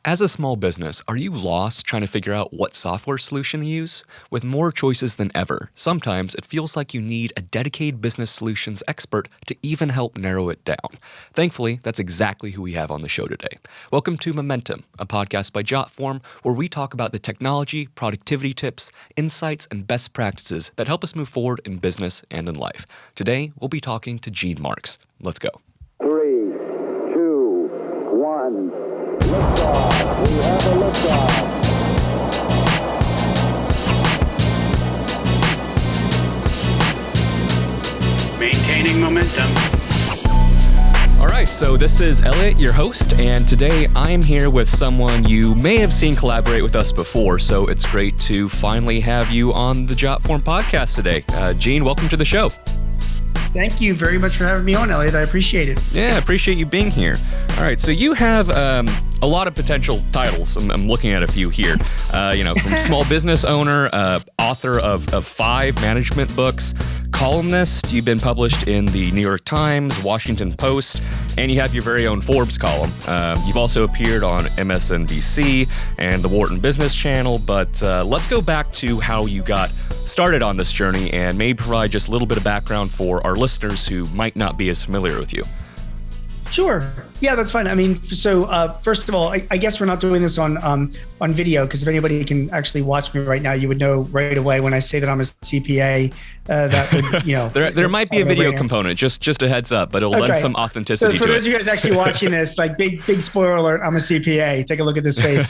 As a small business, are you lost trying to figure out what software solution to use? With more choices than ever, sometimes it feels like you need a dedicated business solutions expert to even help narrow it down. Thankfully, that's exactly who we have on the show today. Welcome to Momentum, a podcast by Jotform, where we talk about the technology, productivity tips, insights, and best practices that help us move forward in business and in life. Today, we'll be talking to Gene Marks. Let's go. 3, 2, 1. Liftoff. We have a liftoff. Maintaining momentum. All right, so this is Elliot, your host, and today I am here with someone you may have seen collaborate with us before, so it's great to finally have you on the Jotform podcast today. Gene, welcome to the show. Thank you very much for having me on, Elliot. I appreciate it. Yeah, I appreciate you being here. All right, so you have a lot of potential titles. I'm looking at a few here. From small business owner, author of 5 management books, columnist. You've been published in the New York Times, Washington Post, and you have your very own Forbes column. You've also appeared on MSNBC and the Wharton Business Channel. But let's go back to how you got started on this journey and maybe provide just a little bit of background for our listeners who might not be as familiar with you. Sure. Yeah, that's fine. I mean, so first of all, I guess we're not doing this on video, because if anybody can actually watch me right now, you would know right away when I say that I'm a CPA. That would, there might be a video component. Just a heads up, but it'll lend some authenticity. So for to those of you guys actually watching this, like big spoiler alert, I'm a CPA. Take a look at this face.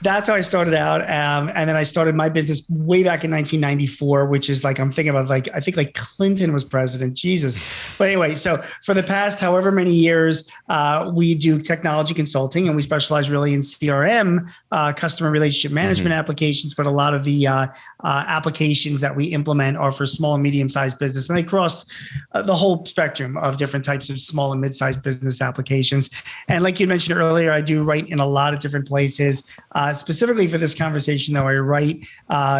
That's how I started out. And then I started my business way back in 1994, which is like, I'm thinking about I think Clinton was president, Jesus. But anyway, so for the past however many years, we do technology consulting, and we specialize really in CRM, customer relationship management applications. But a lot of the applications that we implement are for small and medium-sized business. And they cross the whole spectrum of different types of small and mid-sized business applications. And like you mentioned earlier, I do write in a lot of different places. Specifically for this conversation, though, I write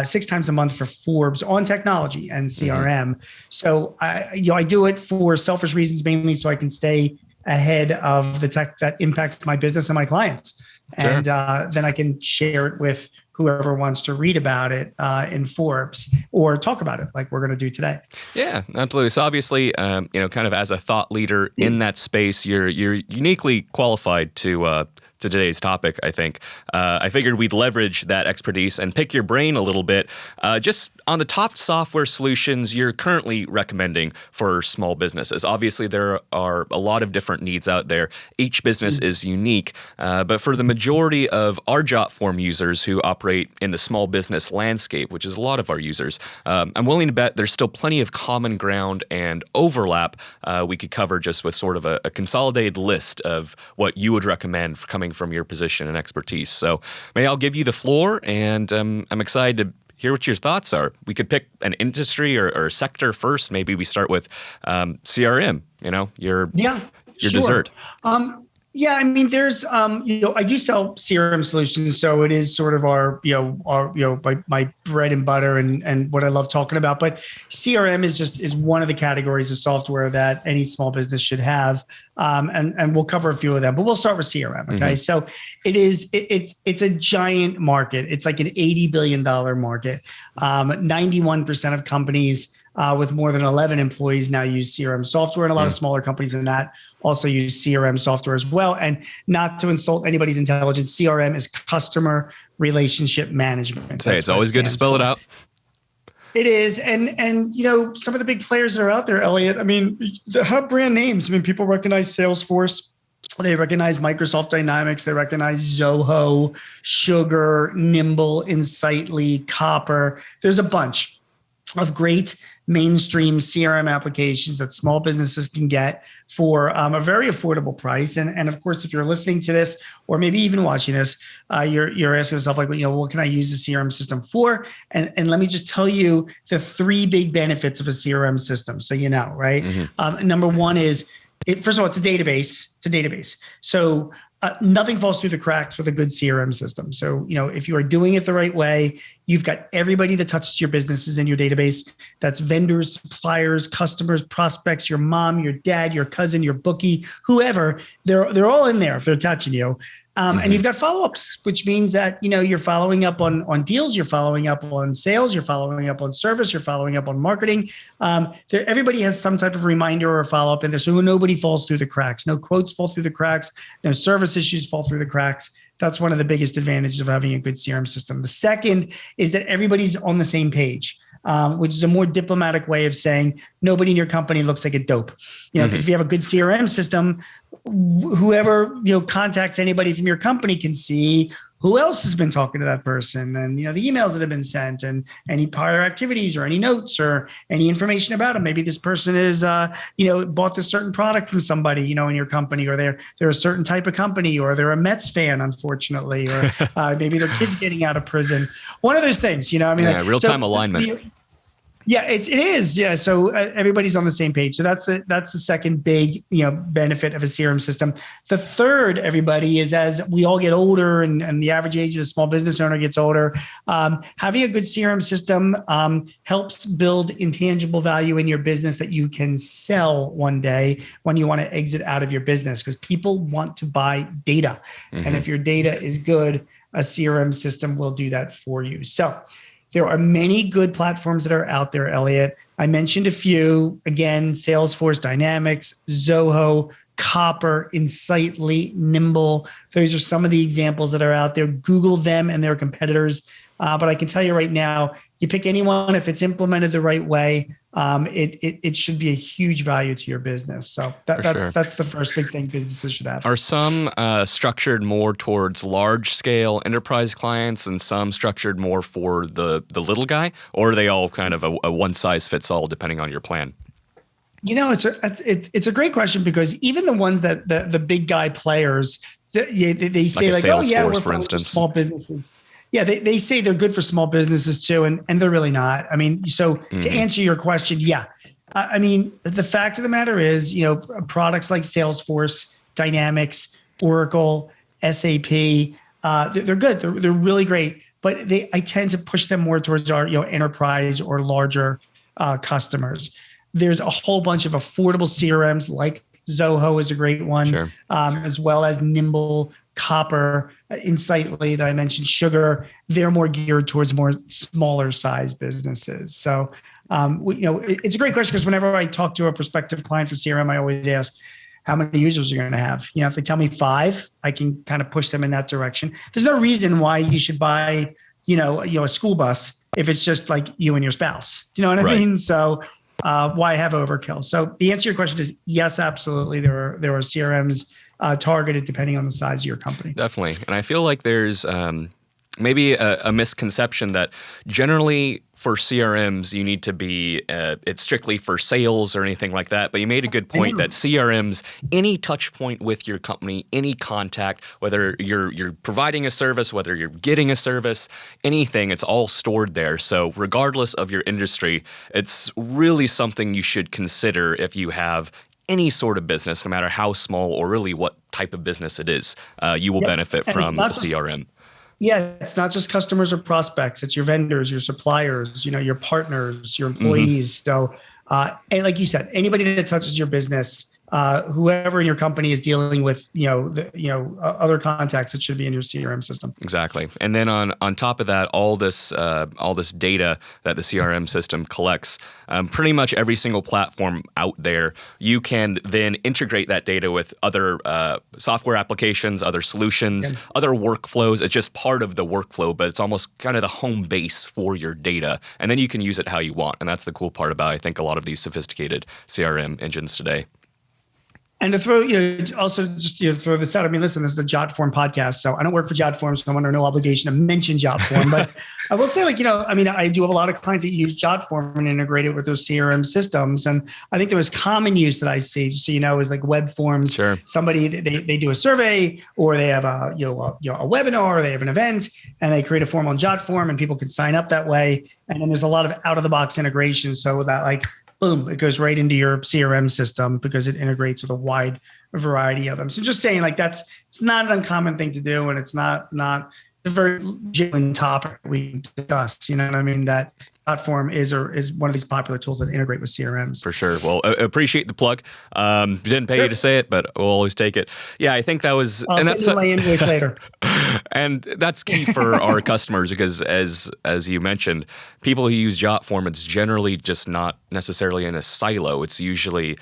6 times a month for Forbes on technology and CRM. So I do it for selfish reasons, mainly so I can stay ahead of the tech that impacts my business and my clients. Sure. And then I can share it with whoever wants to read about it in Forbes or talk about it like we're going to do today. Yeah, absolutely. So obviously, kind of as a thought leader in that space, you're uniquely qualified to today's topic, I think. I figured we'd leverage that expertise and pick your brain a little bit just on the top software solutions you're currently recommending for small businesses. Obviously, there are a lot of different needs out there. Each business is unique, but for the majority of our Jotform users who operate in the small business landscape, which is a lot of our users, I'm willing to bet there's still plenty of common ground and overlap we could cover just with sort of a consolidated list of what you would recommend coming from your position and expertise. So I'll give you the floor, and I'm excited to hear what your thoughts are. We could pick an industry or a sector first. Maybe we start with CRM, your sure. dessert. Yeah, I mean, there's, I do sell CRM solutions, so it is sort of my bread and butter and what I love talking about. But CRM is one of the categories of software that any small business should have, and we'll cover a few of them. But we'll start with CRM. Okay, so it's a giant market. It's like an $80 billion market. 91% of companies with more than 11 employees now use CRM software, and a lot of smaller companies than that also use CRM software as well. And not to insult anybody's intelligence, CRM is customer relationship management. It's always good to spell it out. It is. And some of the big players that are out there, Elliot, I mean, they have brand names. I mean, people recognize Salesforce. They recognize Microsoft Dynamics. They recognize Zoho, Sugar, Nimble, Insightly, Copper. There's a bunch of great mainstream CRM applications that small businesses can get for a very affordable price. And of course, if you're listening to this, or maybe even watching this, you're asking yourself, like, what can I use the CRM system for? And let me just tell you the 3 big benefits of a CRM system. So, right? Number one is, first of all, it's a database. It's a database. So nothing falls through the cracks with a good CRM system. So, if you are doing it the right way, you've got everybody that touches your businesses in your database. That's vendors, suppliers, customers, prospects, your mom, your dad, your cousin, your bookie, whoever. They're all in there if they're touching you. And you've got follow-ups, which means that, you're following up on deals, you're following up on sales, you're following up on service, you're following up on marketing. Everybody has some type of reminder or follow-up in there, so nobody falls through the cracks. No quotes fall through the cracks. No service issues fall through the cracks. That's one of the biggest advantages of having a good CRM system. The second is that everybody's on the same page. Which is a more diplomatic way of saying nobody in your company looks like a dope. Because if you have a good CRM system, whoever contacts anybody from your company can see who else has been talking to that person, and the emails that have been sent, and any prior activities or any notes or any information about them. Maybe this person is bought this certain product from somebody in your company, or they're a certain type of company, or they're a Mets fan, unfortunately, or maybe their kid's getting out of prison. One of those things, real-time alignment. Yeah, it is. Yeah. So everybody's on the same page. So that's the second big, benefit of a CRM system. The third, everybody, is as we all get older and the average age of the small business owner gets older, having a good CRM system helps build intangible value in your business that you can sell one day when you want to exit out of your business, because people want to buy data. And if your data is good, a CRM system will do that for you. So there are many good platforms that are out there, Elliot. I mentioned a few. Again, Salesforce, Dynamics, Zoho, Copper, Insightly, Nimble. Those are some of the examples that are out there. Google them and their competitors. But I can tell you right now, you pick anyone, if it's implemented the right way, it should be a huge value to your business. So that's the first big thing businesses should have. Are some structured more towards large scale enterprise clients and some structured more for the little guy, or are they all kind of a one size fits all depending on your plan? It's a great question, because even the ones that the big guy players, they say like oh yeah, we're for small businesses. Yeah, they say they're good for small businesses too, and they're really not. I mean, so to answer your question, yeah. I mean, the fact of the matter is, products like Salesforce, Dynamics, Oracle, SAP, they're good. They're really great, but I tend to push them more towards our enterprise or larger customers. There's a whole bunch of affordable CRMs, like Zoho is a great one, as well as Nimble, Copper, Insightly that I mentioned, Sugar. They're more geared towards more smaller size businesses. So, it's a great question, because whenever I talk to a prospective client for CRM, I always ask, how many users are you going to have? If they tell me 5, I can kind of push them in that direction. There's no reason why you should buy, a school bus if it's just like you and your spouse. Do you know what I mean? So, why have overkill? So the answer to your question is yes, absolutely. There are CRMs targeted depending on the size of your company. Definitely. And I feel like there's maybe a misconception that generally for CRMs, you need to be, it's strictly for sales or anything like that. But you made a good point that CRMs, any touch point with your company, any contact, whether you're providing a service, whether you're getting a service, anything, it's all stored there. So regardless of your industry, it's really something you should consider if you have any sort of business, no matter how small or really what type of business it is. You will benefit from the CRM. Yeah, it's not just customers or prospects. It's your vendors, your suppliers, your partners, your employees. So, and like you said, anybody that touches your business, whoever in your company is dealing with, other contacts that should be in your CRM system. Exactly. And then on top of that, all this data that the CRM system collects, pretty much every single platform out there, you can then integrate that data with other software applications, other solutions, other workflows. It's just part of the workflow, but it's almost kind of the home base for your data. And then you can use it how you want. And that's the cool part about, I think, a lot of these sophisticated CRM engines today. And to throw, also just throw this out. I mean, listen, this is a Jotform podcast, so I don't work for Jotform, so I'm under no obligation to mention Jotform. But I will say, I do have a lot of clients that use Jotform and integrate it with those CRM systems. And I think the most common use that I see, is like web forms. Sure. Somebody, they do a survey, or they have a webinar, or they have an event, and they create a form on Jotform, and people can sign up that way. And then there's a lot of out of the box integration, so that boom, it goes right into your CRM system because it integrates with a wide variety of them. So just saying, it's not an uncommon thing to do, and it's not a very genuine topic we discuss. You know what I mean? That Jotform is one of these popular tools that integrate with CRMs. For sure. Well, appreciate the plug. Didn't pay you to say it, but we'll always take it. Yeah, I think that was. I'll send you my invoice later. And that's key for our customers because, as you mentioned, people who use Jotform, it's generally just not necessarily in a silo. It's usually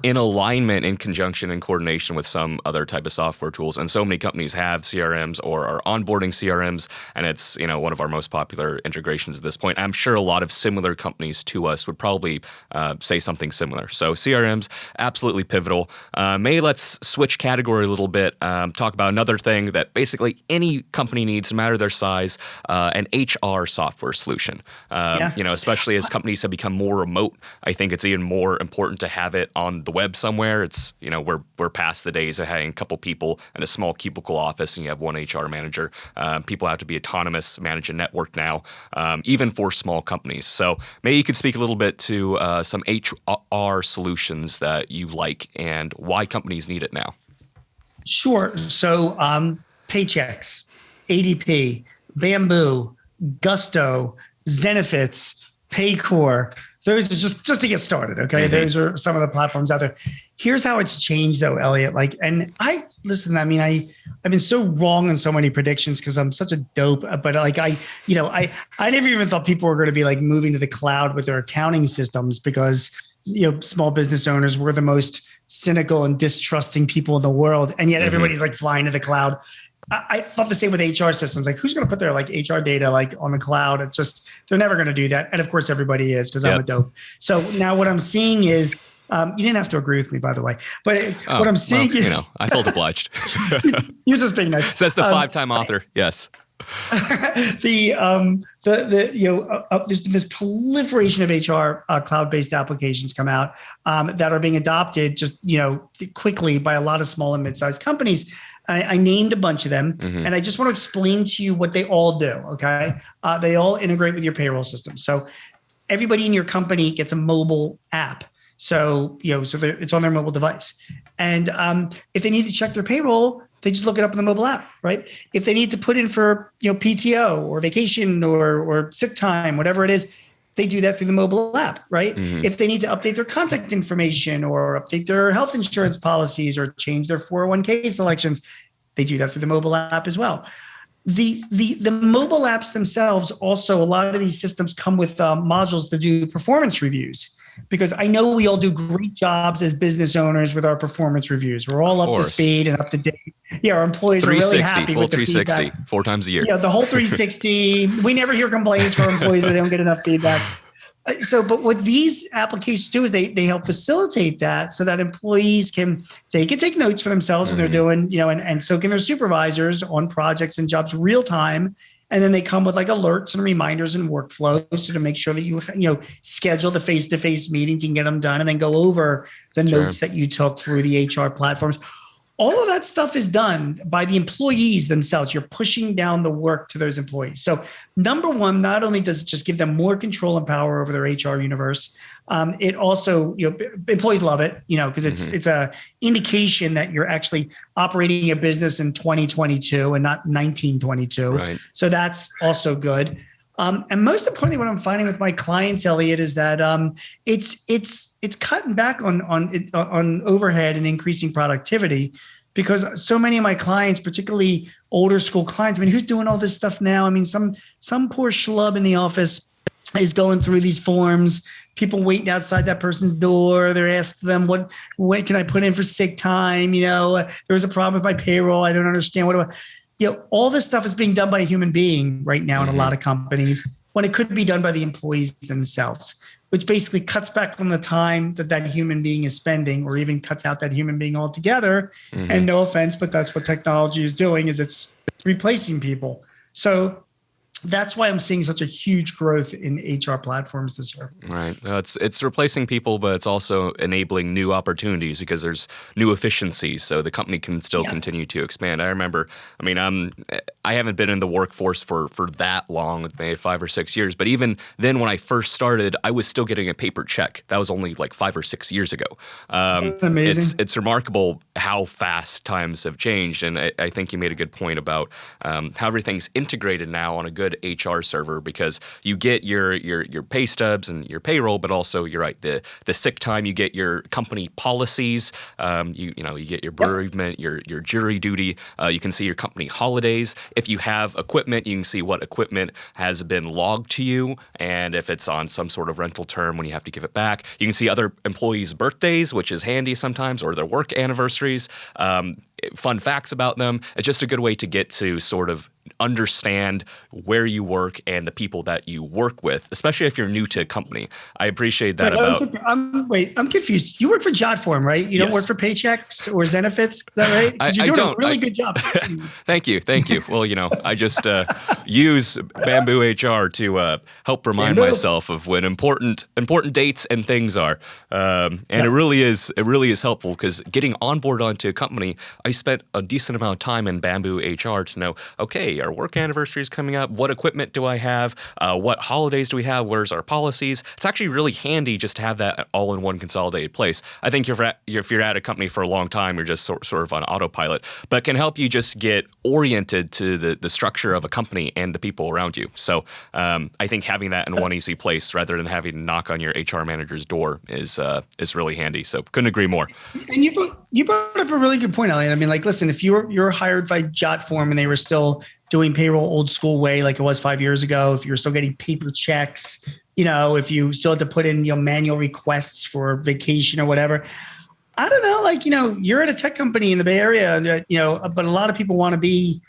in alignment, in conjunction, in coordination with some other type of software tools. And so many companies have CRMs or are onboarding CRMs, and it's one of our most popular integrations at this point. I'm sure a lot of similar companies to us would probably say something similar. So CRMs, absolutely pivotal. Maybe let's switch category a little bit. Talk about another thing that basically any company needs, no matter their size, an HR software solution. Especially as companies have become more remote, I think it's even more important to have it on the web somewhere. It's we're past the days of having a couple people in a small cubicle office and you have one HR manager. People have to be autonomous, manage a network now, even for small companies. So maybe you could speak a little bit to some HR solutions that you like and why companies need it now. Sure. So Paychex, ADP, Bamboo, Gusto, Zenefits, Paycor. Those are just to get started. Okay. Mm-hmm. Those are some of the platforms out there. Here's how it's changed though, Elliot. I've been so wrong on so many predictions because I'm such a dope, but I never even thought people were going to be moving to the cloud with their accounting systems because, small business owners were the most cynical and distrusting people in the world. And yet everybody's flying to the cloud. I thought the same with HR systems. Who's going to put their HR data on the cloud? It's just, they're never going to do that. And of course everybody is because I'm a dope. So now what I'm seeing is, you didn't have to agree with me, by the way, but what I'm seeing is, I felt obliged. You're just being nice. Says the 5-time author. Yes. There's been this proliferation of HR cloud-based applications come out that are being adopted just quickly by a lot of small and mid-sized companies. I named a bunch of them, and I just want to explain to you what they all do. Okay, they all integrate with your payroll system. So everybody in your company gets a mobile app. So it's on their mobile device, and if they need to check their payroll, they just look it up in the mobile app, right? If they need to put in for PTO or vacation or sick time, whatever it is, they do that through the mobile app, right? Mm-hmm. If they need to update their contact information or update their health insurance policies or change their 401k selections, they do that through the mobile app as well. The mobile apps themselves also, a lot of these systems come with modules to do performance reviews. Because I know we all do great jobs as business owners with our performance reviews. We're all up to speed and up to date. Yeah, our employees are really happy with the feedback. 360, 4 times a year. Yeah, the whole 360. We never hear complaints from employees that they don't get enough feedback. But what these applications do is they help facilitate that so that employees can take notes for themselves when they're doing, and so can their supervisors on projects and jobs real time. And then they come with alerts and reminders and workflows so to make sure that you schedule the face-to-face meetings and get them done and then go over the notes that you took through the HR platforms. All of that stuff is done by the employees themselves. You're pushing down the work to those employees. So number one, not only does it just give them more control and power over their HR universe, it also, employees love it, because it's a indication that you're actually operating a business in 2022 and not 1922. Right. So that's also good. And most importantly, what I'm finding with my clients, Elliot, is that it's cutting back on overhead and increasing productivity, because so many of my clients, particularly older school clients, who's doing all this stuff now? Some poor schlub in the office is going through these forms. People waiting outside that person's door. They're asking them, what can I put in for sick time? There was a problem with my payroll. I don't understand. What do I? All this stuff is being done by a human being right now in a lot of companies when it could be done by the employees themselves, which basically cuts back on the time that human being is spending, or even cuts out that human being altogether. And no offense, but that's what technology is doing, is it's replacing people. So that's why I'm seeing such a huge growth in HR platforms this year. Right. It's replacing people, but it's also enabling new opportunities because there's new efficiencies, so the company can still continue to expand. I remember, I haven't been in the workforce for that long, maybe 5 or 6 years, but even then when I first started, I was still getting a paper check. That was only 5 or 6 years ago. Amazing. It's remarkable how fast times have changed, and I think you made a good point about how everything's integrated now on a good good HR server because you get your pay stubs and your payroll, but also you're right, the sick time, you get your company policies, you get your bereavement, your jury duty, you can see your company holidays. If you have equipment, you can see what equipment has been logged to you, and if it's on some sort of rental term when you have to give it back. You can see other employees' birthdays, which is handy sometimes, or their work anniversaries. Fun facts about them. It's just a good way to get to sort of understand where you work and the people that you work with, especially if you're new to a company. I appreciate that I'm confused. You work for Jotform, right? You don't work for Paychecks or Zenefits, is that right? Because you're doing a really good job. Thank you. Well, I just use Bamboo HR to help remind myself of when important dates and things are, it really is helpful because getting on board onto a company, I spent a decent amount of time in Bamboo HR to know, okay, our work anniversary is coming up. What equipment do I have? What holidays do we have? Where's our policies? It's actually really handy just to have that all in one consolidated place. I think if you're at a company for a long time, you're just sort of on autopilot, but can help you just get oriented to the structure of a company and the people around you. So I think having that in one easy place rather than having to knock on your HR manager's door is really handy. So couldn't agree more. And you brought up a really good point, Elliot. I mean, like, listen, if you're hired by Jotform and they were still doing payroll old school way, like it was 5 years ago, if you were still getting paper checks, if you still had to put in manual requests for vacation or whatever, I don't know, like, you're at a tech company in the Bay Area, but a lot of people want to be,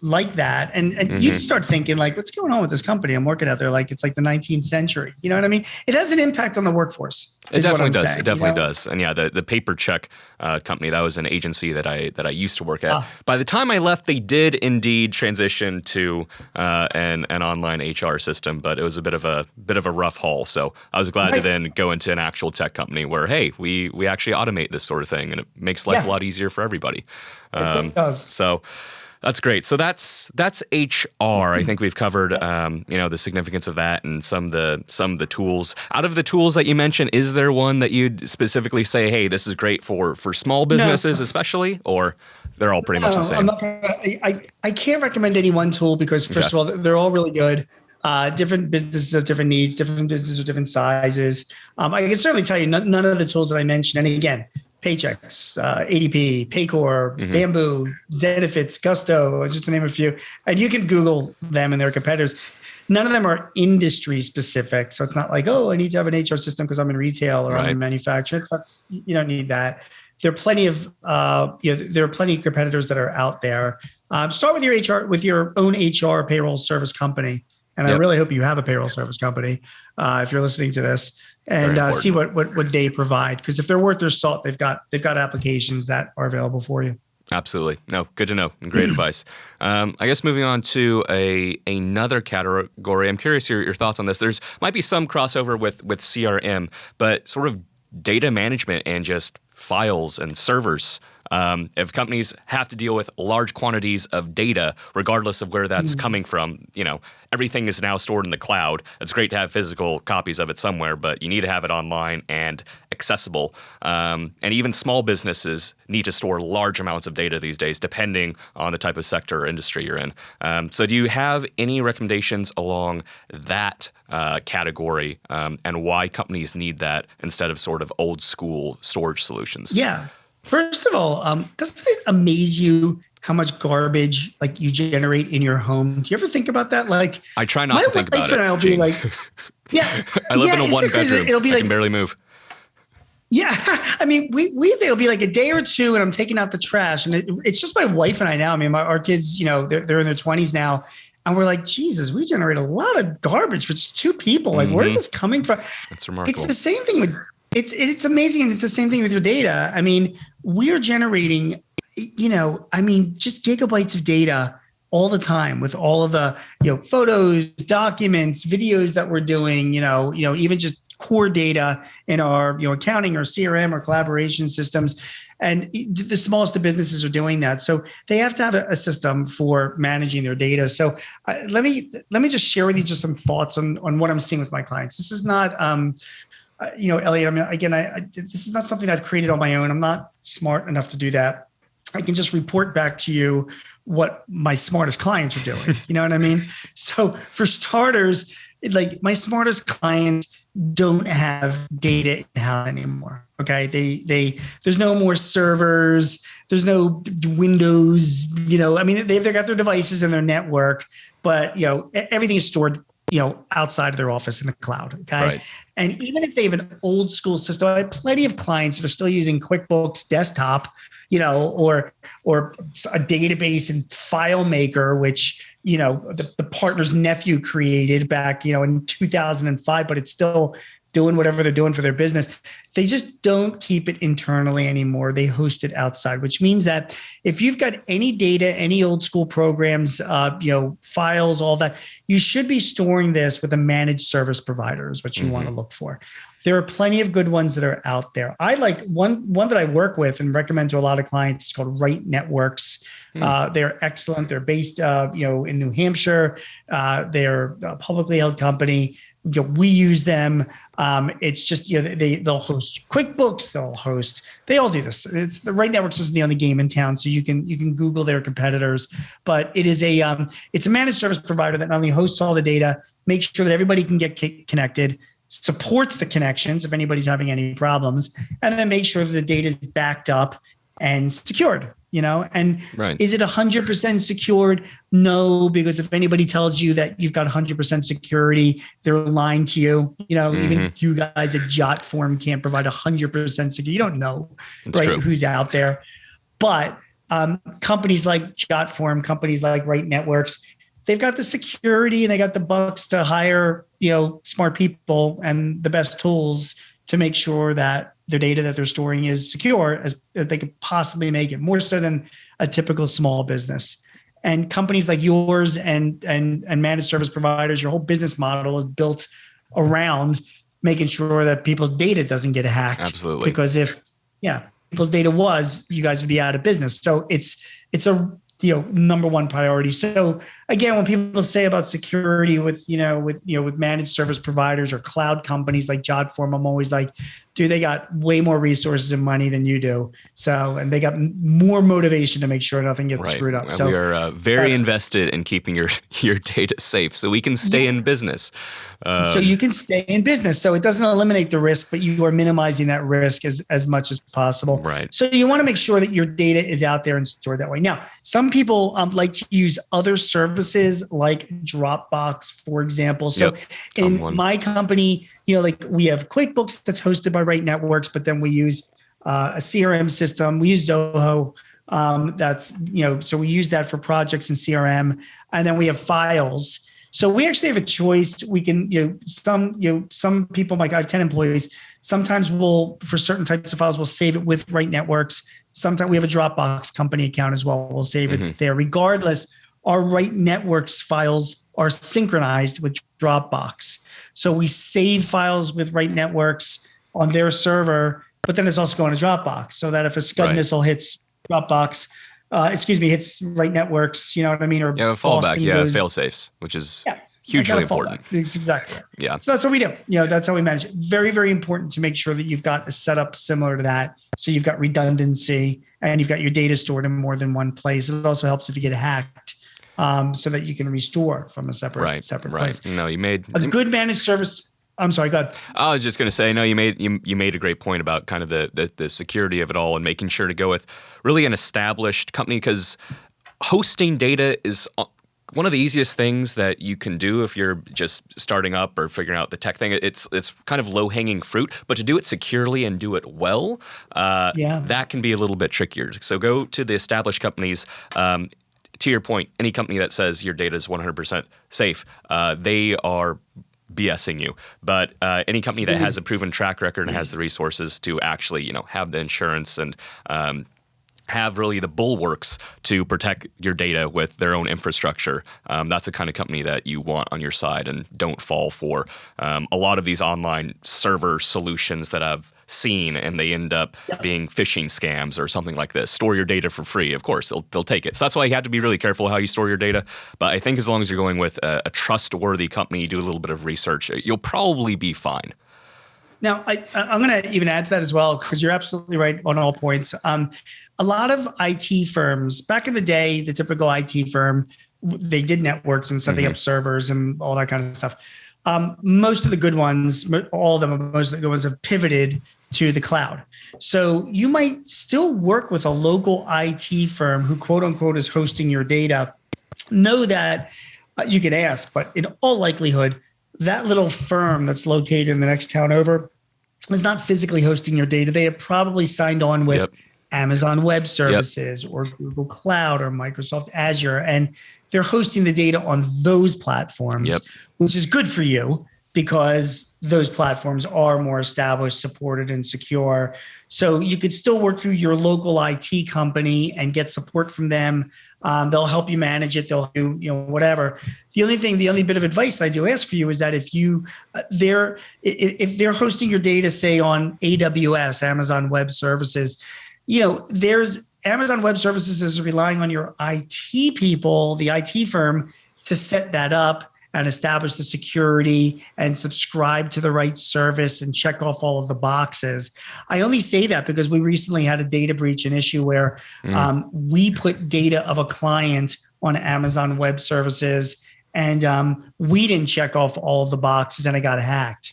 like that. And you start thinking like, what's going on with this company? I'm working out there like it's like the 19th century. You know what I mean? It has an impact on the workforce. It definitely does. It definitely does. And yeah, the paper check company, that was an agency that I used to work at. By the time I left, they did indeed transition to an online HR system, but it was a bit of a rough haul. So I was glad to then go into an actual tech company where, hey, we actually automate this sort of thing, and it makes life a lot easier for everybody. It does. So that's great. So that's HR. I think we've covered the significance of that and some of the tools. Out of the tools that you mentioned, is there one that you'd specifically say, hey, this is great for small businesses especially, or they're all pretty much the same? I can't recommend any one tool because first of all, they're all really good. Different businesses have different needs, different businesses have different sizes. I can certainly tell you none of the tools that I mentioned, and again, Paychecks, ADP, Paycor, Bamboo, Zenefits, Gusto, just to name a few. And you can Google them and their competitors. None of them are industry specific. So it's not like, oh, I need to have an HR system because I'm in retail or I'm in manufacturing. You don't need that. There are plenty of competitors that are out there. Start with your own HR payroll service company. And I really hope you have a payroll service company if you're listening to this, and see what they provide. Because if they're worth their salt, they've got applications that are available for you. Absolutely. No, good to know. And great advice. I guess moving on to another category. I'm curious your thoughts on this. There's might be some crossover with CRM, but sort of data management and just files and servers. If companies have to deal with large quantities of data, regardless of where that's coming from, everything is now stored in the cloud. It's great to have physical copies of it somewhere, but you need to have it online and accessible. And even small businesses need to store large amounts of data these days, depending on the type of sector or industry you're in. So do you have any recommendations along that category and why companies need that instead of sort of old school storage solutions? Yeah. First of all, doesn't it amaze you how much garbage like you generate in your home? Do you ever think about that? Like, I try not to think about it. I'll be like, I live in a one bedroom. It'll be I can barely move. Yeah, I mean, it'll be like a day or two, and I'm taking out the trash, and it's just my wife and I now. I mean, our kids, they're in their 20s now, and we're like, Jesus, we generate a lot of garbage for just two people. Like, where is this coming from? That's remarkable. It's the same thing with. It's amazing, and it's the same thing with your data. I mean, we're generating, just gigabytes of data all the time with all of the, photos, documents, videos that we're doing. Even just core data in our, accounting or CRM or collaboration systems, and the smallest of businesses are doing that. So they have to have a system for managing their data. So let me just share with you just some thoughts on what I'm seeing with my clients. This is not. Elliot, I mean, again, this is not something I've created on my own. I'm not smart enough to do that. I can just report back to you what my smartest clients are doing. You know what I mean? So for starters, like my smartest clients don't have data in-house anymore. Okay. There's no more servers. There's no Windows, I mean, they've got their devices and their network, but everything is stored, outside of their office in the cloud. Okay. Right. And even if they have an old school system, I have plenty of clients that are still using QuickBooks Desktop, or a database and FileMaker, which, the partner's nephew created back, in 2005, but it's still doing whatever they're doing for their business. They just don't keep it internally anymore. They host it outside, which means that if you've got any data, any old school programs, files, all that, you should be storing this with a managed service provider is what you want to look for. There are plenty of good ones that are out there. I like one that I work with and recommend to a lot of clients. It's called Right Networks. They're excellent. They're based, in New Hampshire. They're a publicly held company. We use them. It's just, they'll host QuickBooks. They all do this. It's the Right Networks isn't the only game in town. So you can Google their competitors, but it's a managed service provider that not only hosts all the data, makes sure that everybody can get connected, supports the connections if anybody's having any problems, and then make sure that the data is backed up and secured. And right. Is it 100% secured? No, because if anybody tells you that you've got 100% security, they're lying to you. Even you guys at Jotform can't provide 100% security. You don't know, That's right? True. Who's out there. But companies like Jotform, companies like Right Networks, they've got the security and they got the bucks to hire, smart people and the best tools to make sure that their data that they're storing is secure as they could possibly make it, more so than a typical small business. And companies like yours and managed service providers, your whole business model is built around making sure that people's data doesn't get hacked. Absolutely. Because if people's data was, you guys would be out of business. So it's a number one priority. So again, when people say about security with managed service providers or cloud companies like Jotform, I'm always like, dude, they got way more resources and money than you do. So, and they got more motivation to make sure nothing gets screwed up. So we are very invested in keeping your data safe so we can stay in business. So you can stay in business. So it doesn't eliminate the risk, but you are minimizing that risk as much as possible. Right. So you want to make sure that your data is out there and stored that way. Now, some people like to use other services like Dropbox, for example. So in my company, like we have QuickBooks that's hosted by Right Networks, but then we use a CRM system. We use Zoho. So we use that for projects and CRM. And then we have files. So we actually have a choice. We can, some people, like I have 10 employees. Sometimes for certain types of files, we'll save it with Right Networks. Sometimes we have a Dropbox company account as well. We'll save it there. Regardless, our Right Networks files are synchronized with Dropbox. So we save files with Right Networks on their server, but then it's also going to Dropbox so that if a Scud missile hits Dropbox, hits Right Networks, you know what I mean? Or a fallback, fail safes, which is hugely important. It's exactly. Yeah. So that's what we do. That's how we manage it. Very, very important to make sure that you've got a setup similar to that. So you've got redundancy and you've got your data stored in more than one place. It also helps if you get hacked. So that you can restore from a separate place. No, you made a good managed service. I'm sorry, go ahead. I was just going to say, no, you made a great point about kind of the security of it all and making sure to go with really an established company, because hosting data is one of the easiest things that you can do if you're just starting up or figuring out the tech thing. It's kind of low hanging fruit, but to do it securely and do it well, that can be a little bit trickier. So go to the established companies. To your point, any company that says your data is 100% safe, they are BSing you. But any company that has a proven track record and has the resources to actually, have the insurance and have really the bulwarks to protect your data with their own infrastructure, that's the kind of company that you want on your side, and don't fall for a lot of these online server solutions that I've seen, and they end up being phishing scams or something like this. Store your data for free. Of course, they'll take it. So that's why you have to be really careful how you store your data. But I think as long as you're going with a trustworthy company, do a little bit of research, you'll probably be fine. Now, I'm going to even add to that as well, because you're absolutely right on all points. a lot of IT firms back in the day, the typical IT firm, they did networks and setting up servers and all that kind of stuff. Most of the good ones, all of them, most of the good ones have pivoted to the cloud. So you might still work with a local IT firm who quote unquote is hosting your data. Know that you could ask, but in all likelihood, that little firm that's located in the next town over is not physically hosting your data. They have probably signed on with Amazon Web Services or Google Cloud or Microsoft Azure, and they're hosting the data on those platforms, which is good for you because those platforms are more established, supported, and secure. So you could still work through your local IT company and get support from them. They'll help you manage it. They'll do, whatever. The only bit of advice that I do ask for you is that if they're hosting your data, say on AWS, Amazon Web Services, there's Amazon Web Services is relying on your IT people, the IT firm, to set that up and establish the security and subscribe to the right service and check off all of the boxes. I only say that because we recently had a data breach, an issue where we put data of a client on Amazon Web Services and we didn't check off all of the boxes and it got hacked.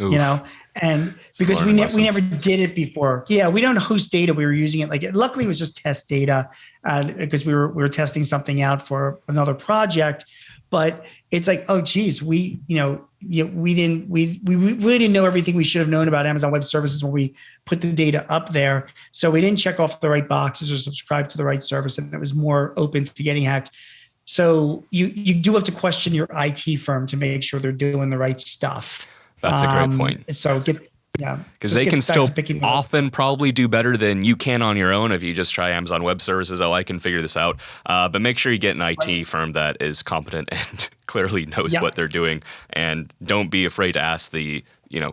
Oof. And because we never did it before. Yeah, we don't host data. We were using it luckily it was just test data because we were testing something out for another project. But it's like, oh geez, we really didn't know everything we should have known about Amazon Web Services when we put the data up there. So we didn't check off the right boxes or subscribe to the right service, and it was more open to getting hacked. So you do have to question your IT firm to make sure they're doing the right stuff. That's a great point. So because they can still often probably do better than you can on your own if you just try Amazon Web Services. Oh, I can figure this out. But make sure you get an IT firm that is competent and clearly knows what they're doing, and don't be afraid to ask the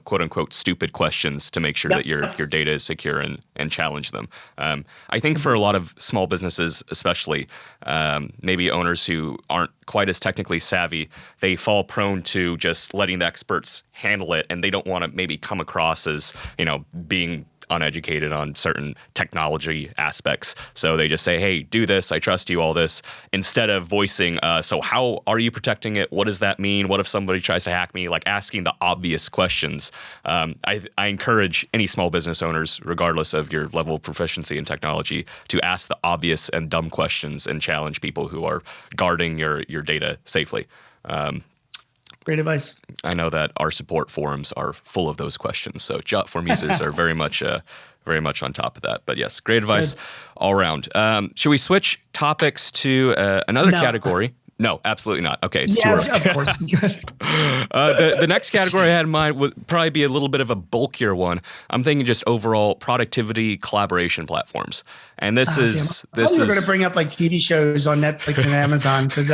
quote unquote stupid questions to make sure that your data is secure and challenge them. I think for a lot of small businesses, especially maybe owners who aren't quite as technically savvy, they fall prone to just letting the experts handle it, and they don't want to maybe come across as being uneducated on certain technology aspects. So they just say, hey, do this, I trust you, all this, instead of voicing, so how are you protecting it? What does that mean? What if somebody tries to hack me? Like asking the obvious questions. I encourage any small business owners, regardless of your level of proficiency in technology, to ask the obvious and dumb questions and challenge people who are guarding your data safely. Great advice. I know that our support forums are full of those questions, so Jotform users are very much on top of that. But yes, great advice all around. Should we switch topics to another category? No, absolutely not. Okay, it's too early. Of course. The next category I had in mind would probably be a little bit of a bulkier one. I'm thinking just overall productivity collaboration platforms. And this is we're going to bring up like TV shows on Netflix and Amazon because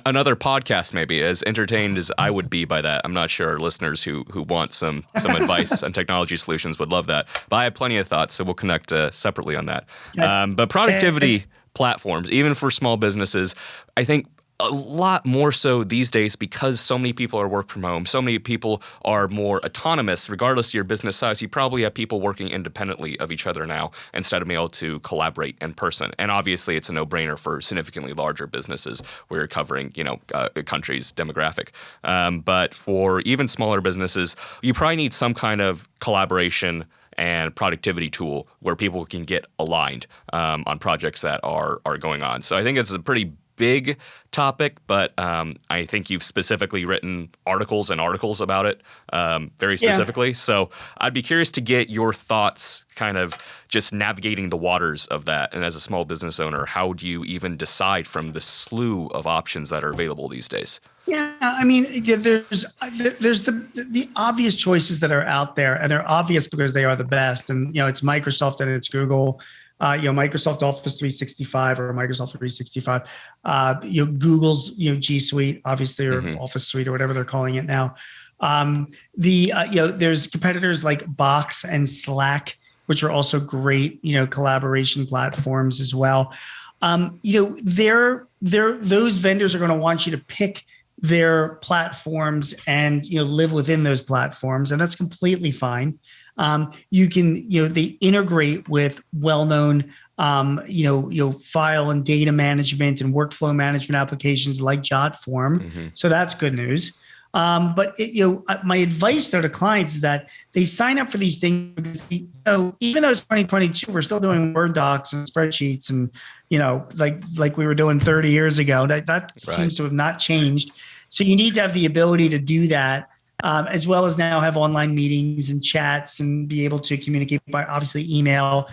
another podcast maybe, as entertained as I would be by that. I'm not sure our listeners who want some advice on technology solutions would love that. But I have plenty of thoughts, so we'll connect separately on that. But productivity platforms, even for small businesses, I think a lot more so these days because so many people are work from home. So many people are more autonomous, regardless of your business size. You probably have people working independently of each other now instead of being able to collaborate in person. And obviously, it's a no-brainer for significantly larger businesses where you're covering, a country's demographic. But for even smaller businesses, you probably need some kind of collaboration and productivity tool where people can get aligned on projects that are going on. So I think it's a pretty big topic, but I think you've specifically written articles about it very specifically. So I'd be curious to get your thoughts kind of just navigating the waters of that. And as a small business owner, how do you even decide from the slew of options that are available these days? Yeah, I mean, there's the obvious choices that are out there, and they're obvious because they are the best. And it's Microsoft and it's Google. Microsoft Office 365 or Microsoft 365. Google's G Suite, obviously, or Office Suite or whatever they're calling it now. There's competitors like Box and Slack, which are also great collaboration platforms as well. Those vendors are going to want you to pick their platforms and live within those platforms, and that's completely fine. You can, they integrate with well-known, file and data management and workflow management applications like Jotform. So that's good news. But my advice though to clients is that they sign up for these things because even though it's 2022, we're still doing Word docs and spreadsheets and like we were doing 30 years ago. That seems to have not changed. So you need to have the ability to do that, as well as now have online meetings and chats and be able to communicate by obviously email.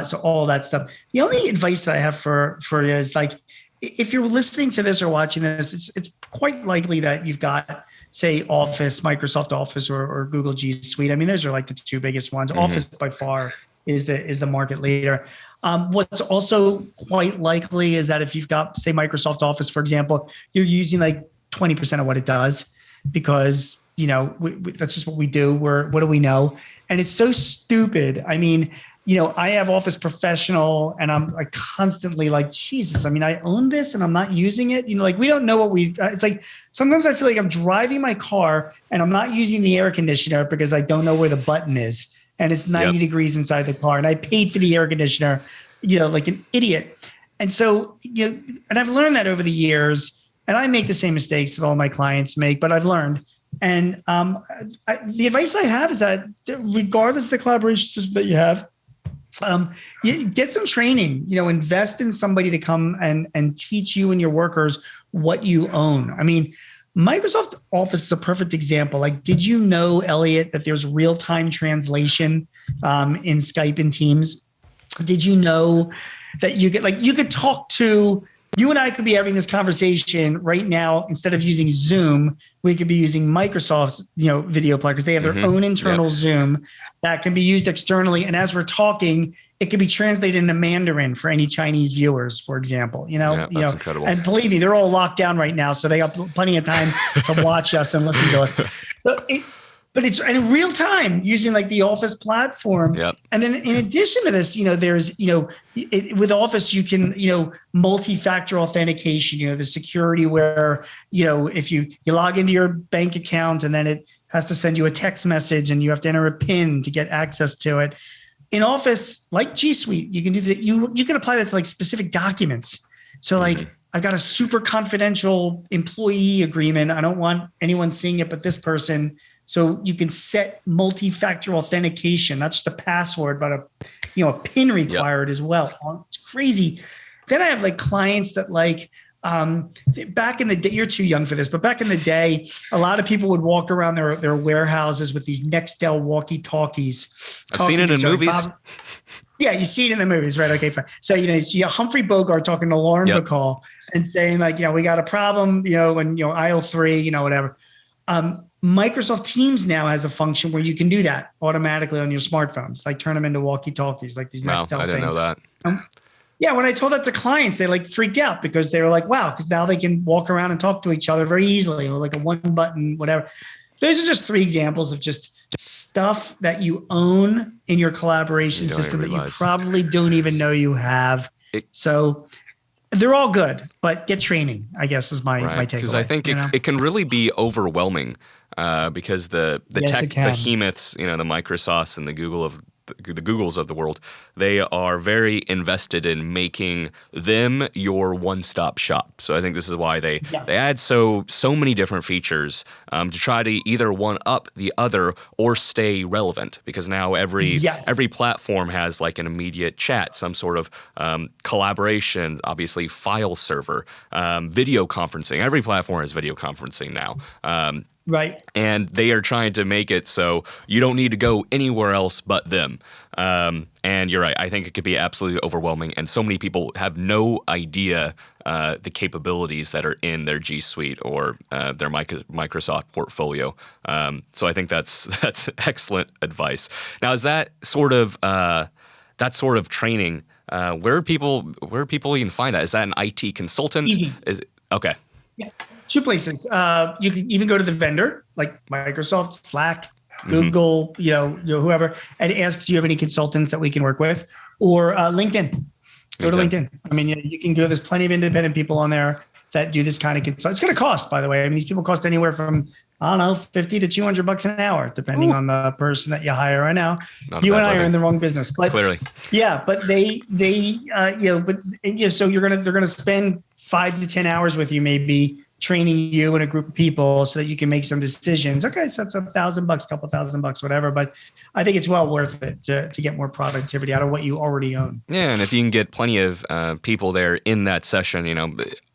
So all that stuff. The only advice that I have for you is like, if you're listening to this or watching this, it's quite likely that you've got, say, Office, Microsoft Office, or Google G Suite. I mean, those are like the two biggest ones. Office by far is the market leader. What's also quite likely is that if you've got, say, Microsoft Office, for example, you're using like 20% of what it does because, that's just what we do. What do we know? And it's so stupid. I mean, I have Office Professional and I'm like constantly like, Jesus, I mean, I own this and I'm not using it. Like we don't know what it's like. Sometimes I feel like I'm driving my car and I'm not using the air conditioner because I don't know where the button is. And it's 90 degrees inside the car. And I paid for the air conditioner, like an idiot. And so, and I've learned that over the years, and I make the same mistakes that all my clients make, but I've learned. And the advice I have is that regardless of the collaboration system that you have, you get some training, invest in somebody to come and teach you and your workers what you own. I mean, Microsoft Office is a perfect example. Like, did you know, Elliot, that there's real-time translation in Skype and Teams? Did you know that you could talk to, you and I could be having this conversation right now. Instead of using Zoom, we could be using Microsoft's, video player because they have their own internal Zoom that can be used externally. And as we're talking, it can be translated into Mandarin for any Chinese viewers, for example. That's incredible. And believe me, they're all locked down right now, so they got plenty of time to watch us and listen to us. But it's in real time using like the Office platform. Yep. And then in addition to this, there's, with Office, you can, multi-factor authentication, the security where, if you log into your bank account and then it has to send you a text message and you have to enter a PIN to get access to it. In Office, like G Suite, you can do that. You can apply that to like specific documents. So like, I've got a super confidential employee agreement. I don't want anyone seeing it but this person. So you can set multi-factor authentication, not just a password, but a PIN required as well. It's crazy. Then I have like clients that like, back in the day, you're too young for this, but back in the day, a lot of people would walk around their warehouses with these Nextel walkie-talkies. I've seen it in movies. Yeah, you see it in the movies, right? Okay, fine. So, you see a Humphrey Bogart talking to Lauren Bacall and saying like, we got a problem, and, aisle 3, whatever. Microsoft Teams now has a function where you can do that automatically on your smartphones, like turn them into walkie-talkies, like these Nextel things. I didn't know that. Yeah, when I told that to clients, they like freaked out because they were like, wow, because now they can walk around and talk to each other very easily, like a one button, whatever. Those are just 3 examples of just stuff that you own in your collaboration system that you probably don't even know you have. So they're all good, but get training, I guess, is my takeaway. Because I think it can really be overwhelming because the tech behemoths, the Microsofts and the Googles of the world, they are very invested in making them your one-stop shop. So I think this is why they add so many different features to try to either one up the other or stay relevant. Because now every platform has like an immediate chat, some sort of collaboration, obviously file server, video conferencing. Every platform has video conferencing now. Right. And they are trying to make it so you don't need to go anywhere else but them. And you're right. I think it could be absolutely overwhelming. And so many people have no idea the capabilities that are in their G Suite or their Microsoft portfolio. So I think that's excellent advice. Now, is that sort of training? Where are people even find that? Is that an IT consultant? Easy. Okay. Yeah. 2 places. You can even go to the vendor like Microsoft, Slack, Google, whoever, and ask, do you have any consultants that we can work with? Or LinkedIn. Go to LinkedIn. I mean, you can go. There's plenty of independent people on there that do this kind of consult. It's going to cost, by the way. I mean, these people cost anywhere from I don't know, 50 to $200 an hour, depending on the person that you hire. I know Not a you bad and I are living. in the wrong business, but Clearly. yeah, but so they're going to spend 5 to 10 hours with you, maybe training you and a group of people so that you can make some decisions. Okay, so it's $1,000, couple $1,000, whatever. But I think it's well worth it to get more productivity out of what you already own. Yeah, and if you can get plenty of people there in that session,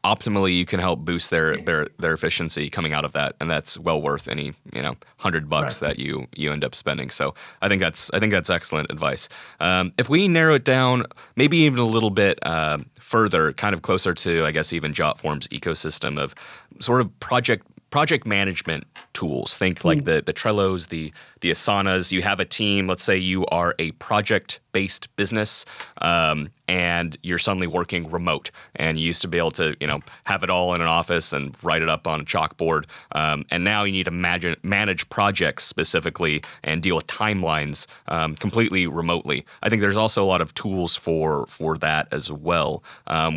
optimally you can help boost their efficiency coming out of that, and that's well worth any $100 that you end up spending. So I think that's excellent advice. If we narrow it down, maybe even a little bit further, kind of closer to, I guess, even Jotform's ecosystem of sort of project management tools. Think like the Trellos, the Asanas. You have a team. Let's say you are a project-based business, and you're suddenly working remote. And you used to be able to, have it all in an office and write it up on a chalkboard. And now you need to manage projects specifically and deal with timelines completely remotely. I think there's also a lot of tools for that as well.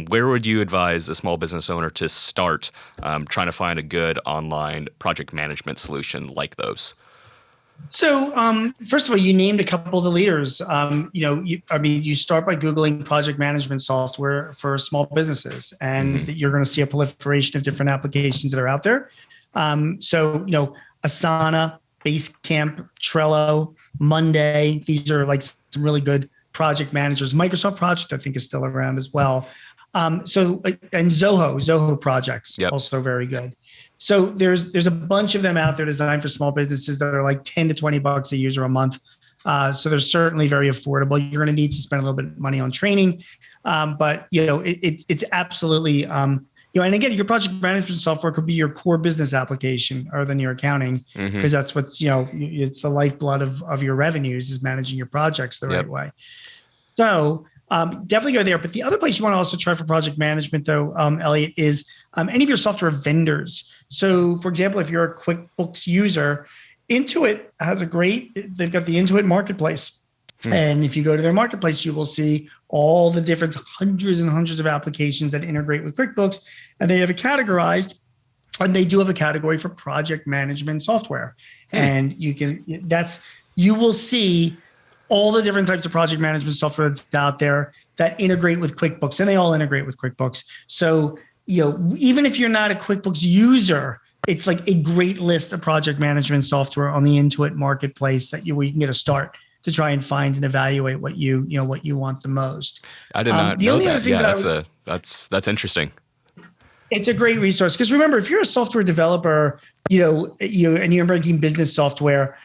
Where would you advise a small business owner to start trying to find a good online project management solution like those? So, first of all, you named a couple of the leaders. You start by Googling project management software for small businesses, and you're going to see a proliferation of different applications that are out there. Asana, Basecamp, Trello, Monday. These are like some really good project managers. Microsoft Project, I think, is still around as well. And Zoho Projects, also very good. So there's a bunch of them out there designed for small businesses that are like $10 to $20 a user a month. So they're certainly very affordable. You're going to need to spend a little bit of money on training, but it's absolutely and again, your project management software could be your core business application other than your accounting, because that's what's it's the lifeblood of your revenues is managing your projects the right way. So definitely go there. But the other place you want to also try for project management, though, Elliot, is any of your software vendors. So, for example, if you're a QuickBooks user, Intuit has they've got the Intuit marketplace. And if you go to their marketplace, you will see all the different hundreds and hundreds of applications that integrate with QuickBooks. And they have it categorized. And they do have a category for project management software. And you will see all the different types of project management software that's out there that integrate with QuickBooks, and they all integrate with QuickBooks. So, even if you're not a QuickBooks user, it's like a great list of project management software on the Intuit marketplace where you can get a start to try and find and evaluate what you want the most. I did not know that. Yeah, that's interesting. It's a great resource because remember, if you're a software developer, and you're making business software,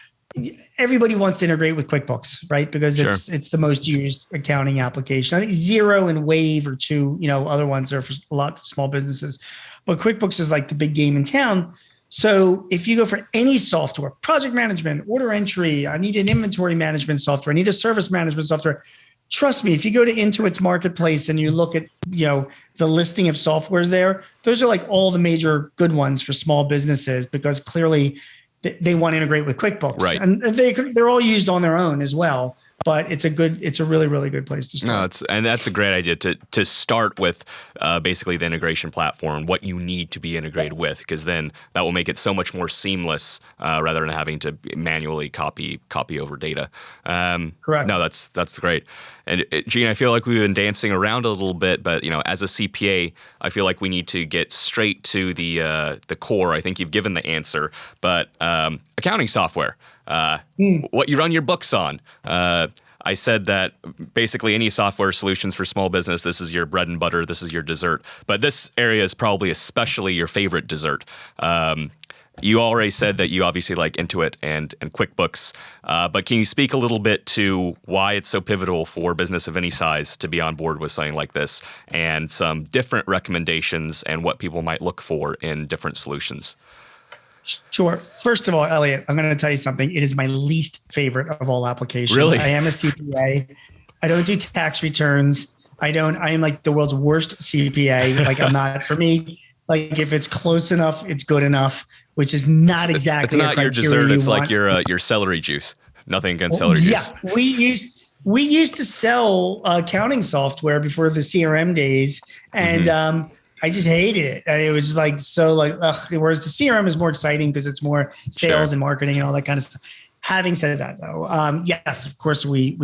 everybody wants to integrate with QuickBooks, right? Because it's the most used accounting application. I think Xero and Wave are two, other ones are for a lot of small businesses, but QuickBooks is like the big game in town. So if you go for any software, project management, order entry, I need an inventory management software, I need a service management software. Trust me, if you go to Intuit's marketplace and you look at, the listing of softwares there, those are like all the major good ones for small businesses because clearly they want to integrate with QuickBooks, right? And they're all used on their own as well. But it's a really, really good place to start. And that's a great idea to start with basically the integration platform, what you need to be integrated with, because then that will make it so much more seamless rather than having to manually copy over data. Correct. No, that's great. And Gene, I feel like we've been dancing around a little bit, but as a CPA, I feel like we need to get straight to the core. I think you've given the answer, but accounting software. What you run your books on. I said that basically any software solutions for small business, this is your bread and butter, this is your dessert. But this area is probably especially your favorite dessert. You already said that you obviously like Intuit and QuickBooks, but can you speak a little bit to why it's so pivotal for business of any size to be on board with something like this and some different recommendations and what people might look for in different solutions? Sure. First of all, Elliot, I'm going to tell you something. It is my least favorite of all applications. Really? I am a CPA. I don't do tax returns. I am like the world's worst CPA. Like I'm not, for me, like if it's close enough, it's good enough, which is not exactly it's not your dessert. It's like your celery juice. Nothing against celery juice. Yeah. We used to sell accounting software before the CRM days. And, I just hated it. And it was like, so like, ugh. Whereas the CRM is more exciting because it's more sales and marketing and all that kind of stuff. Having said that, though, yes, of course, we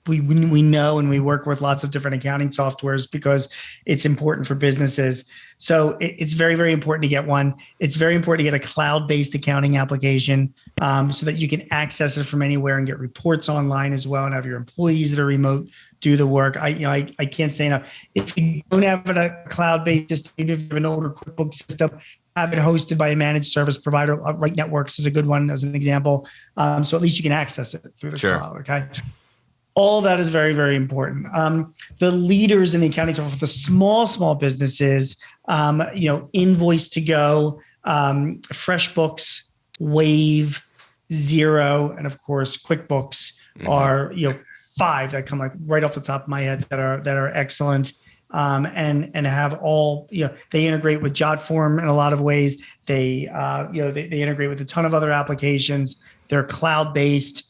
know and we work with lots of different accounting softwares because it's important for businesses. So it's very, very important to get one. It's very important to get a cloud-based accounting application so that you can access it from anywhere and get reports online as well, and have your employees that are remote do the work. I can't say enough. If you don't have a cloud-based system, even if you have an older QuickBooks system, have it hosted by a managed service provider. Right Networks is a good one as an example. So at least you can access it through the cloud. Okay. All that is very, very important. The leaders in the accounting software, the small businesses, Invoice to Go, FreshBooks, Wave, Xero, and of course QuickBooks are 5 that come like right off the top of my head that are excellent. And have all, they integrate with Jotform in a lot of ways. They integrate with a ton of other applications. They're cloud-based.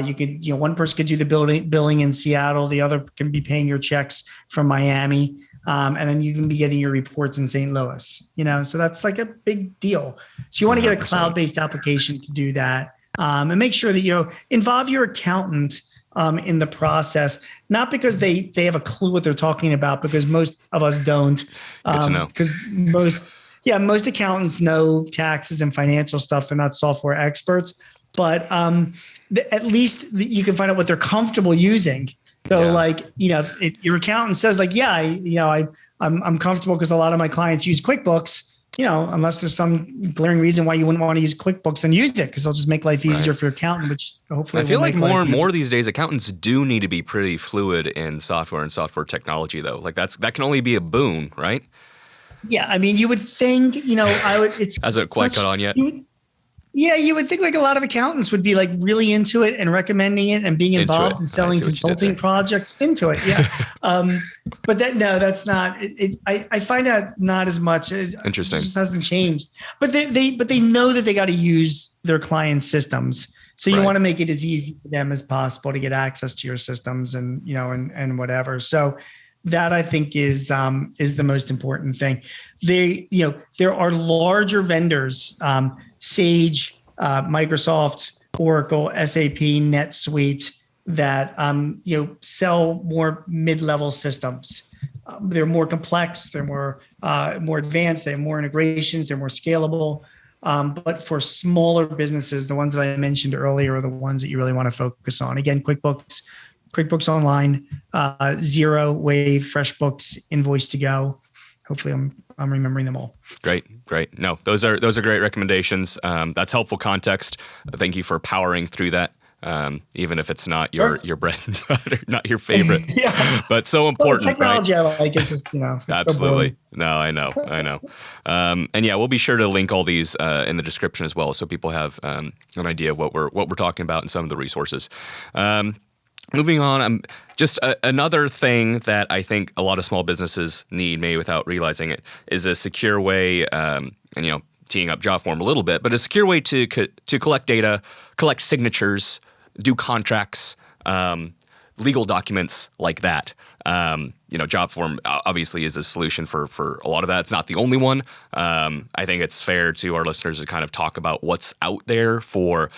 You could, one person could do the billing in Seattle. The other can be paying your checks from Miami. And then you can be getting your reports in St. Louis, so that's like a big deal. So you want to get a cloud-based application to do that. And make sure that, involve your accountant in the process, not because they have a clue what they're talking about, because most of us don't. Because most accountants know taxes and financial stuff. They're not software experts, but at least you can find out what they're comfortable using. So if your accountant says like, I'm comfortable because a lot of my clients use QuickBooks. Unless there's some glaring reason why you wouldn't want to use QuickBooks, then use it because it'll just make life easier for your accountant, which hopefully I feel like more and more these days, accountants do need to be pretty fluid in software and software technology, though. Like that can only be a boon, right? Yeah, I mean, you would think, it's hasn't quite caught on yet. You would think like a lot of accountants would be like really into it and recommending it and being involved in selling consulting projects into it. Yeah. But that's not it. I find out not as much. Interesting. It just hasn't changed, but they know that they got to use their client systems. So you want to make it as easy for them as possible to get access to your systems and, and whatever. So that I think is the most important thing. There are larger vendors, Sage, Microsoft, Oracle, SAP, NetSuite that sell more mid-level systems. They're more complex. They're more advanced. They have more integrations. They're more scalable. But for smaller businesses, the ones that I mentioned earlier are the ones that you really want to focus on. Again, QuickBooks Online, Xero, Wave, FreshBooks, Invoice to Go. Hopefully I'm remembering them all. Great. No, those are great recommendations. That's helpful context. Thank you for powering through that. Even if it's not your bread and butter, not your favorite, but so important. Well, technology, right? I like. It's just it's absolutely. So no, I know. And we'll be sure to link all these in the description as well, so people have an idea of what we're talking about and some of the resources. Moving on, just another thing that I think a lot of small businesses need, maybe without realizing it, is a secure way, teeing up Jotform a little bit, but a secure way to collect data, collect signatures, do contracts, legal documents like that. Jotform obviously is a solution for a lot of that. It's not the only one. I think it's fair to our listeners to kind of talk about what's out there for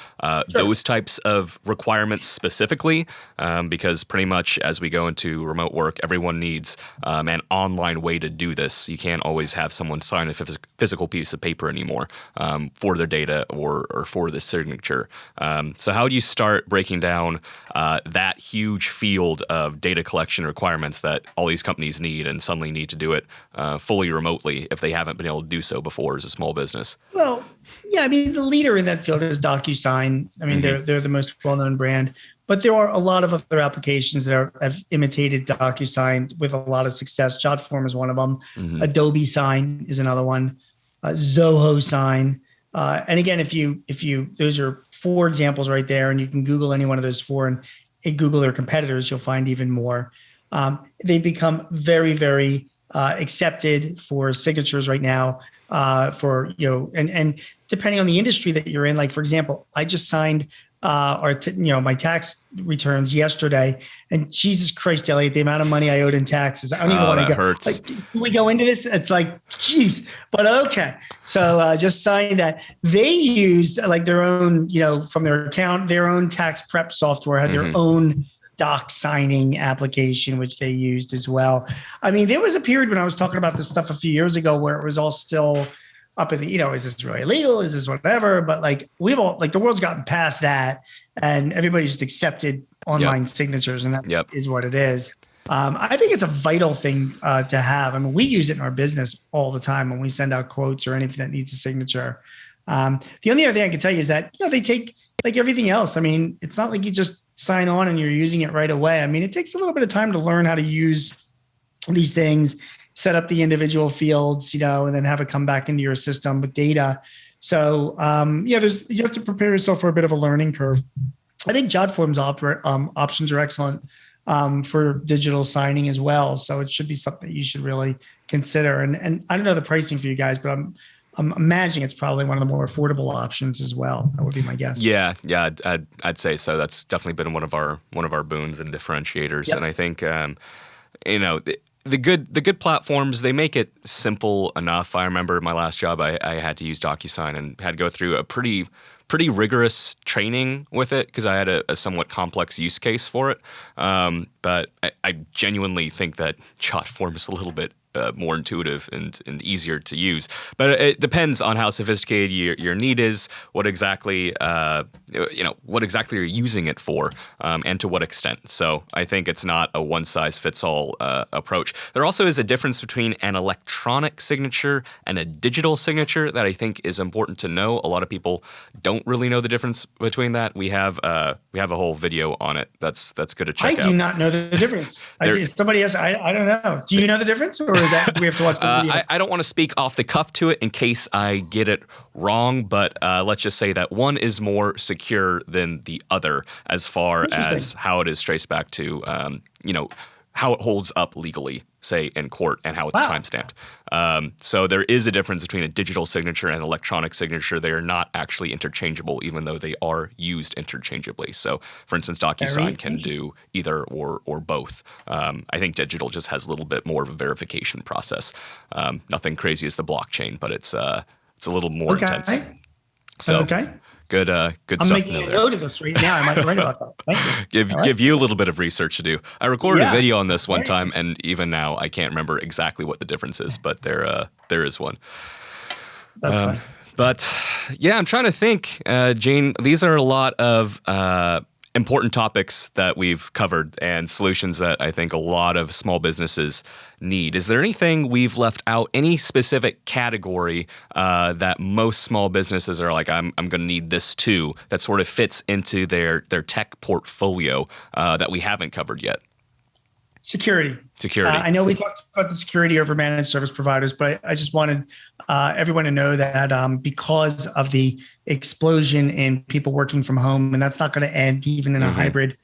those types of requirements specifically, because pretty much as we go into remote work, everyone needs an online way to do this. You can't always have someone sign a physical piece of paper anymore for their data or for the signature. So how do you start breaking down that huge field of data collection requirements that all these companies need and suddenly need to do it fully remotely if they haven't been able to do so before as a small business? Well, yeah, I mean, the leader in that field is DocuSign. I mean, they're the most well-known brand, but there are a lot of other applications that have imitated DocuSign with a lot of success. Jotform is one of them. Adobe Sign is another one. Zoho Sign. And again, if you those are 4 examples right there, and you can Google any one of those 4 and Google their competitors, you'll find even more. They become very, very accepted for signatures right now. And depending on the industry that you're in, like for example, I just signed my tax returns yesterday, and Jesus Christ, Elliot, the amount of money I owed in taxes. I don't even want to go. Hurts. Like, can we go into this? It's like, geez, but okay. So just sign that. They used like their own, from their account, their own tax prep software had their own doc signing application, which they used as well. I mean, there was a period when I was talking about this stuff a few years ago where it was all still up in the, is this really illegal? Is this whatever? But like the world's gotten past that, and everybody's just accepted online signatures, and that is what it is. I think it's a vital thing to have. I mean, we use it in our business all the time when we send out quotes or anything that needs a signature. The only other thing I can tell you is that, they take like everything else. I mean, it's not like you just sign on and you're using it right away. I mean, it takes a little bit of time to learn how to use these things, set up the individual fields, and then have it come back into your system with data. So, you have to prepare yourself for a bit of a learning curve. I think Jotform's options are excellent for digital signing as well. So it should be something that you should really consider. And I don't know the pricing for you guys, but I'm imagining it's probably one of the more affordable options as well. That would be my guess. Yeah, I'd say so. That's definitely been one of our boons and differentiators. Yep. And I think the good platforms, they make it simple enough. I remember my last job, I had to use DocuSign and had to go through a pretty rigorous training with it because I had a somewhat complex use case for it. But I genuinely think that Jotform is a little bit more intuitive and easier to use. But it depends on how sophisticated your need is, what exactly you're using it for, and to what extent. So I think it's not a one-size-fits-all approach. There also is a difference between an electronic signature and a digital signature that I think is important to know. A lot of people don't really know the difference between that. We have a whole video on it that's good to check out. I do not know the difference. Somebody else, I don't know. Do you know the difference, or do we have to watch the video? I don't want to speak off the cuff to it in case I get it wrong, but let's just say that one is more secure than the other as far as how it is traced back to, how it holds up legally, say in court, and how it's timestamped. So there is a difference between a digital signature and electronic signature. They are not actually interchangeable, even though they are used interchangeably. So, for instance, DocuSign can do either or both. I think digital just has a little bit more of a verification process. Nothing crazy as the blockchain, but it's a little more intense. So, Good stuff. I'm making a note of this right now. I might write about that. Thank you. Give you a little bit of research to do. I recorded a video on this one time, and even now I can't remember exactly what the difference is, but there is one. That's fine. But yeah, I'm trying to think, Jane. These are a lot of important topics that we've covered and solutions that I think a lot of small businesses need. Is there anything we've left out, any specific category that most small businesses are like, I'm going to need this too, that sort of fits into their tech portfolio that we haven't covered yet? Security. I know we talked about the security over managed service providers, but I just wanted everyone to know that because of the explosion in people working from home, and that's not going to end even in a hybrid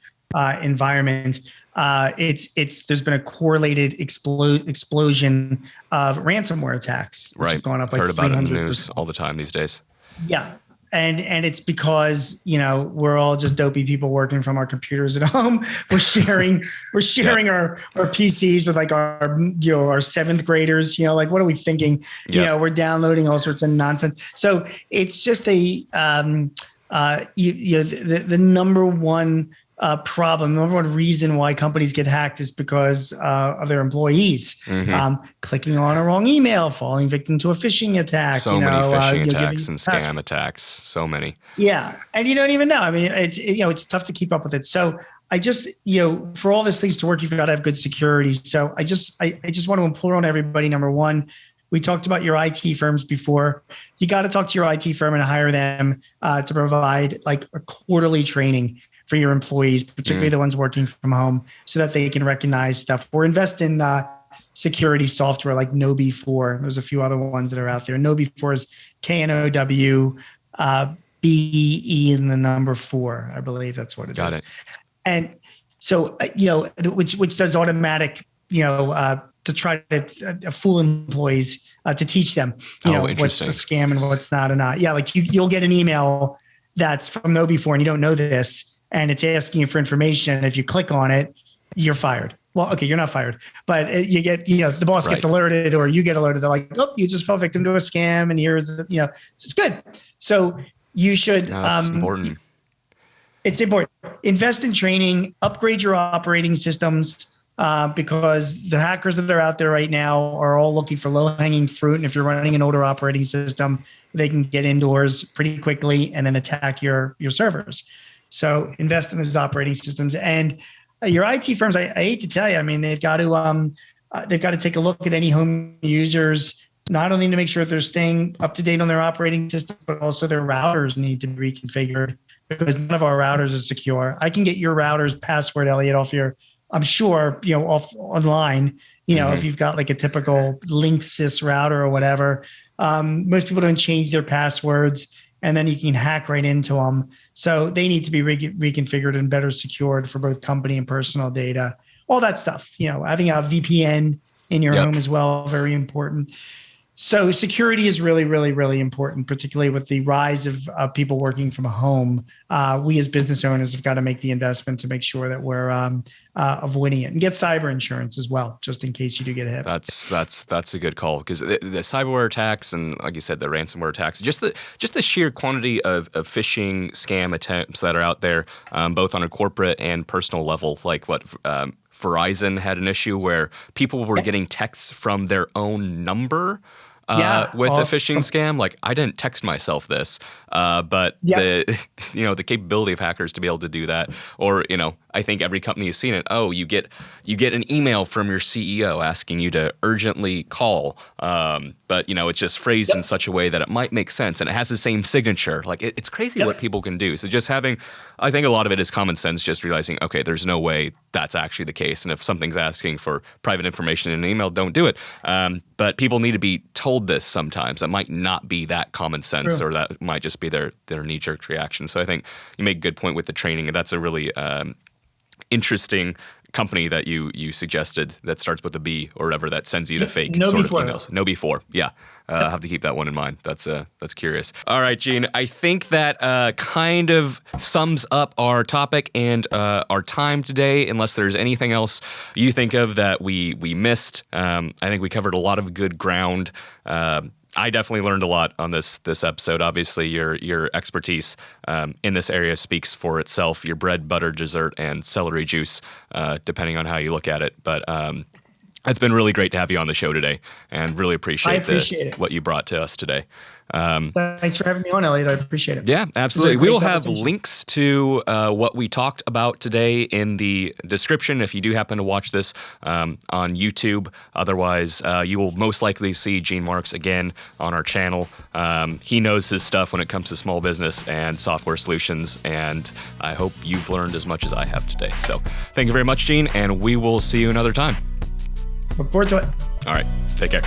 environment, there's been a correlated explosion of ransomware attacks, which have gone up like 300%. Heard about it in the news all the time these days. Yeah. And it's because, we're all just dopey people working from our computers at home. We're sharing our PCs with like our seventh graders, like, what are we thinking? We're downloading all sorts of nonsense. So it's just the number one problem, the number one reason why companies get hacked is because of their employees clicking on a wrong email, falling victim to a phishing attack. So many phishing attacks and scam attacks. So many. Yeah, and you don't even know. I mean, it's tough to keep up with it. So I just for all these things to work, you've got to have good security. So I just want to implore on everybody. Number one, we talked about your IT firms before. You got to talk to your IT firm and hire them to provide like a quarterly training for your employees, particularly the ones working from home, so that they can recognize stuff. Or invest in security software like KnowBe4. There's a few other ones that are out there. KnowBe4 is KNOW BE in the number 4. I believe that's what it is. Got it. And so, which does automatic, to try to fool employees, to teach them, what's a scam and what's not or not. Yeah, like you'll get an email that's from KnowBe4 and you don't know this, and it's asking you for information. And if you click on it, you're fired. Well, okay, you're not fired, but you get, the boss gets alerted or you get alerted. They're like, oh, you just fell victim to a scam. And here's so it's good. So you should, That's important. It's important. Invest in training, upgrade your operating systems, because the hackers that are out there right now are all looking for low-hanging fruit. And if you're running an older operating system, they can get indoors pretty quickly and then attack your servers. So invest in those operating systems. And your IT firms, I hate to tell you, I mean, they've got to take a look at any home users, not only to make sure they're staying up to date on their operating system, but also their routers need to be reconfigured, because none of our routers are secure. I can get your router's password, Elliot, off your, I'm sure, off online, if you've got like a typical Linksys router or whatever. Most people don't change their passwords, and then you can hack right into them. So they need to be reconfigured and better secured for both company and personal data, all that stuff. Having a VPN in your home as well, very important. So security is really, really, really important, particularly with the rise of people working from home. We as business owners have got to make the investment to make sure that we're avoiding it, and get cyber insurance as well, just in case you do get hit. That's a good call, because the cyberware attacks and, like you said, the ransomware attacks, just the sheer quantity of phishing scam attempts that are out there, both on a corporate and personal level, like what. Verizon had an issue where people were getting texts from their own number with a phishing scam. Like, I didn't text myself this, but the capability of hackers to be able to do that, or I think every company has seen it. Oh, you get an email from your CEO asking you to urgently call, but it's just phrased in such a way that it might make sense, and it has the same signature. Like, it's crazy what people can do. So just I think a lot of it is common sense, just realizing, okay, there's no way that's actually the case. And if something's asking for private information in an email, don't do it. But people need to be told this sometimes. That might not be that common sense, or that might just be their knee-jerk reaction. So I think you make a good point with the training, and that's a really interesting company that you suggested that starts with a B or whatever, that sends you the fake sort of emails. KnowBe4. Yeah. I'll have to keep that one in mind. That's curious. All right, Gene. I think that kind of sums up our topic and our time today, unless there's anything else you think of that we missed. I think we covered a lot of good ground. I definitely learned a lot on this episode. Obviously, your expertise in this area speaks for itself. Your bread, butter, dessert, and celery juice, depending on how you look at it. But it's been really great to have you on the show today, and really appreciate what you brought to us today. Thanks for having me on, Elliot. I appreciate it. Yeah, absolutely. We will have links to what we talked about today in the description if you do happen to watch this on YouTube. Otherwise, you will most likely see Gene Marks again on our channel. He knows his stuff when it comes to small business and software solutions, and I hope you've learned as much as I have today. So thank you very much, Gene, and we will see you another time. Look forward to it. All right. Take care.